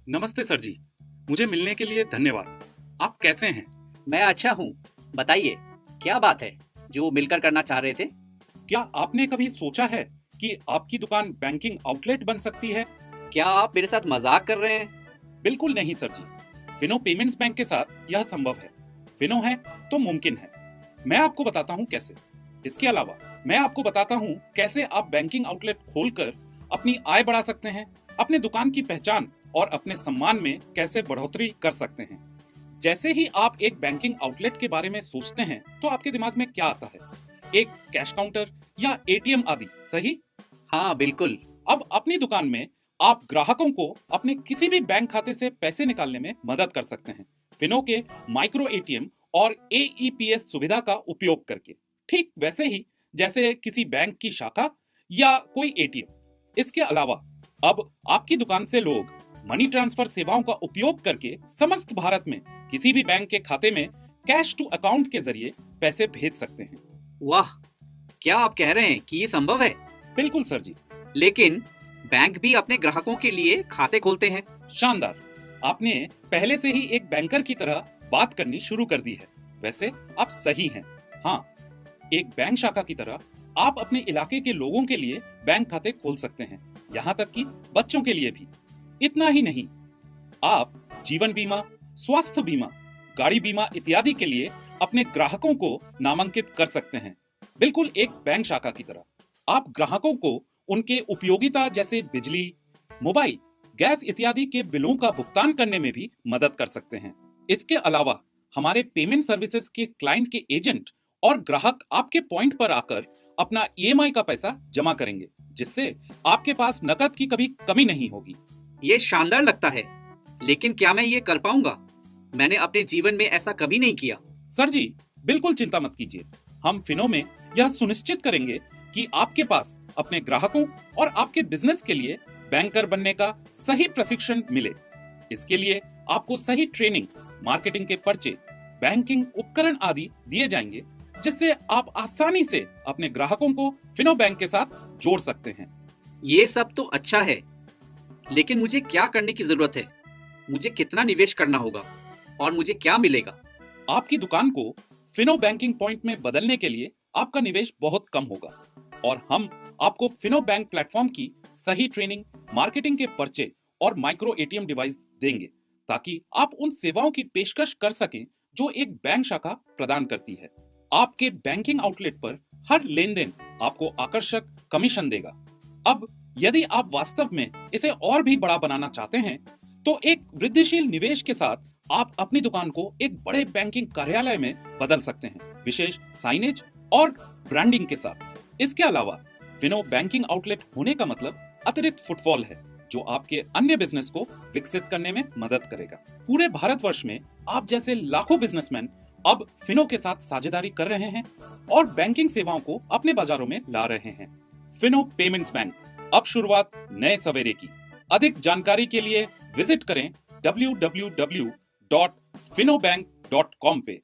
नमस्ते सर जी। मुझे मिलने के लिए धन्यवाद। आप कैसे हैं? मैं अच्छा हूँ। बताइए, क्या बात है जो मिलकर करना चाह रहे थे? क्या आपने कभी सोचा है कि आपकी दुकान बैंकिंग आउटलेट बन सकती है? क्या आप मेरे साथ मजाक कर रहे हैं? बिल्कुल नहीं सर जी। फिनो पेमेंट्स बैंक के साथ यह संभव है। फिनो है तो मुमकिन है। मैं आपको बताता हूँ कैसे। इसके अलावा मैं आपको बताता हूँ कैसे आप बैंकिंग आउटलेट खोलकर अपनी आय बढ़ा सकते हैं, अपने दुकान की पहचान और अपने सम्मान में कैसे बढ़ोतरी कर सकते हैं। जैसे ही आप एक बैंकिंग आउटलेट के बारे में सोचते हैं तो आपके दिमाग में क्या आता है? एक कैश काउंटर या एटीएम आदि, सही? हाँ, बिल्कुल। अब अपनी दुकान में आप ग्राहकों को अपने किसी भी बैंक खाते से पैसे निकालने में मदद कर सकते हैं, फिनो के माइक्रो एटीएम और एईपीएस सुविधा का उपयोग करके। ठीक वैसे ही जैसे किसी बैंक की शाखा या कोई एटीएम। इसके अलावा अब आपकी दुकान से लोग मनी ट्रांसफर सेवाओं का उपयोग करके समस्त भारत में किसी भी बैंक के खाते में कैश टू अकाउंट के जरिए पैसे भेज सकते हैं। वाह, क्या आप कह रहे हैं कि ये संभव है? बिल्कुल सर जी। लेकिन बैंक भी अपने ग्राहकों के लिए खाते खोलते हैं। शानदार। आपने पहले से ही एक बैंकर की तरह बात करनी शुरू कर दी है। वैसे आप सही हैं। हाँ, एक बैंक शाखा की तरह आप अपने इलाके के लोगों के लिए बैंक खाते खोल सकते हैं, यहाँ तक कि बच्चों के लिए भी। इतना ही नहीं, आप जीवन बीमा, स्वास्थ्य बीमा, गाड़ी बीमा इत्यादि के लिए अपने ग्राहकों को नामांकित कर सकते हैं, बिल्कुल एक बैंक शाखा की तरह। आप ग्राहकों को उनके उपयोगिता जैसे बिजली, मोबाइल, गैस इत्यादि के बिलों का भुगतान करने में भी मदद कर सकते हैं। इसके अलावा हमारे पेमेंट सर्विसेज के क्लाइंट के एजेंट और ग्राहक आपके पॉइंट पर आकर अपना ईएमआई का पैसा जमा करेंगे, जिससे आपके पास नकद की कभी कमी नहीं होगी। ये शानदार लगता है, लेकिन क्या मैं ये कर पाऊंगा? मैंने अपने जीवन में ऐसा कभी नहीं किया। सर जी, बिल्कुल चिंता मत कीजिए। हम फिनो में यह सुनिश्चित करेंगे कि आपके पास अपने ग्राहकों और आपके बिजनेस के लिए बैंकर बनने का सही प्रशिक्षण मिले। इसके लिए आपको सही ट्रेनिंग, मार्केटिंग के पर्चे, बैंकिंग उपकरण आदि दिए जाएंगे, जिससे आप आसानी से अपने ग्राहकों को फिनो बैंक के साथ जोड़ सकते हैं। ये सब तो अच्छा है, लेकिन मुझे क्या करने की जरूरत है? मुझे कितना निवेश करना होगा और मुझे क्या मिलेगा? आपकी दुकान को फिनो बैंकिंग पॉइंट में बदलने के लिए आपका निवेश बहुत कम होगा और हम आपको फिनो बैंक प्लेटफॉर्म की सही ट्रेनिंग, मार्केटिंग के पर्चे और माइक्रो एटीएम डिवाइस देंगे, ताकि आप उन सेवाओं की पेशकश कर सकें जो एक बैंक शाखा प्रदान करती है। आपके बैंकिंग आउटलेट पर हर लेन देन आपको आकर्षक कमीशन देगा। अब यदि आप वास्तव में इसे और भी बड़ा बनाना चाहते हैं तो एक वृद्धिशील निवेश के साथ आप अपनी दुकान को एक बड़े बैंकिंग कार्यालय में बदल सकते हैं, विशेष साइनेज और ब्रांडिंग के साथ। इसके अलावा फिनो बैंकिंग आउटलेट होने का मतलब अतिरिक्त फुटफॉल है, जो आपके अन्य बिजनेस को विकसित करने में मदद करेगा। पूरे भारतवर्ष में आप जैसे लाखों बिजनेसमैन अब फिनो के साथ साझेदारी कर रहे हैं और बैंकिंग सेवाओं को अपने बाजारों में ला रहे हैं। फिनो पेमेंट्स बैंक, अब शुरुआत नए सवेरे की। अधिक जानकारी के लिए विजिट करें www.finobank.com पे।